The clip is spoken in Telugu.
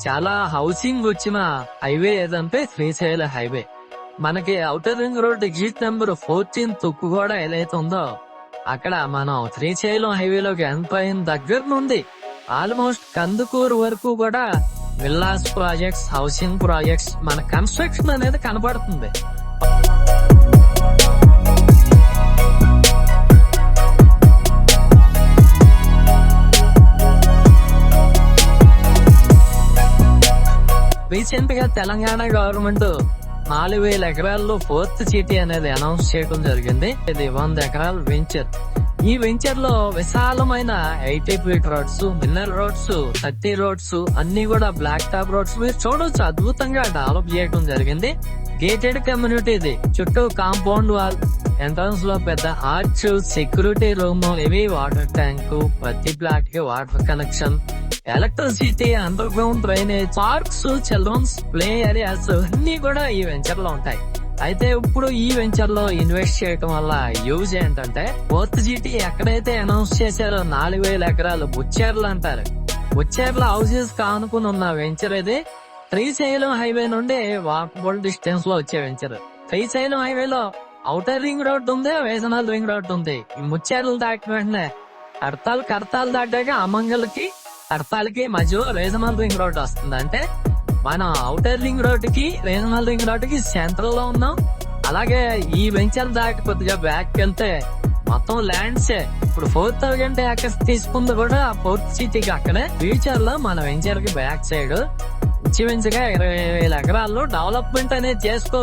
చాలా హౌసింగ్ వచ్చిన హైవే ఏదంటే శ్రీశైలం హైవే. మనకి outer ring road exit number 14 తుక్కు కూడా ఏదైతే ఉందో అక్కడ మనం శ్రీశైలం హైవేలోకి ఎంటర్ అయిన దగ్గర నుండి ఆల్మోస్ట్ కందుకూరు వరకు కూడా విల్లాస్ ప్రాజెక్ట్స్, హౌసింగ్ ప్రాజెక్ట్స్, మన కన్స్ట్రక్షన్ అనేది కనబడుతుంది. రీసెంట్ గా తెలంగాణ గవర్నమెంట్ 4,000 ఎకరాల్లో 4th సిటీ అనేది అనౌన్స్ చేయడం జరిగింది. ఇది 100 ఎకరాల వెంచర్. ఈ వెంచర్ లో విశాలమైన 80 feet roads, mineral roads, 30 roads అన్ని కూడా బ్లాక్ టాప్ రోడ్స్ మీరు చూడొచ్చు. అద్భుతంగా డెవలప్ చేయడం జరిగింది. గేటెడ్ కమ్యూనిటీ ఇది. చుట్టూ కాంపౌండ్ వాల్, ఎంట్రన్స్ లో పెద్ద arch, security room, heavy water tank, ప్రతి ప్లాట్ కి water connection, electricity, under ground drainage, parks, children's play areas అన్ని కూడా ఈ వెంచర్ లో ఉంటాయి. అయితే ఇప్పుడు ఈ వెంచర్ లో ఇన్వెస్ట్ చేయడం వల్ల యూజ్ ఏంటంటే, 4th సిటీ ఎక్కడైతే అనౌన్స్ చేశారో 4,000 ఎకరాలు బుచ్చేర్లు అంటారు. బుచ్చేర్ల హౌసెస్ కానుకుని ఉన్న వెంచర్ ఇది. శ్రీశైలం హైవే నుండి వాకబుల్ డిస్టెన్స్ లో వచ్చే వెంచర్. శ్రీశైలం హైవేలో ఔటర్ రింగ్ రోడ్ ఉంది, వేసనల్ రింగ్ రోడ్ ఉంది. ఈ ముచ్చేర్లు దాటిన వెంటనే కడతాలు దాటాక అమంగల్కి, కడతాలకి మధ్యలో రీజనల్ రింగ్ రోడ్ వస్తుంది. అంటే మనం ఔటర్ రింగ్ రోడ్ కి, రీజనల్ రింగ్ రోడ్ కి సెంట్రల్ లో ఉన్నాం. అలాగే ఈ వెంచర్ దాటి కొద్దిగా బ్యాక్ వెళ్తే మొత్తం ల్యాండ్సే. ఇప్పుడు 4,000 ఏకర్స్ తీసుకుంది కూడా 4th సిటీకి అక్కడే. ఫ్యూచర్ లో మన వెంచర్ కి బ్యాక్ సైడ్ ఇంచుమించుగా 20,000 ఎకరాల్లో డెవలప్మెంట్ అనేది చేసుకోవచ్చు.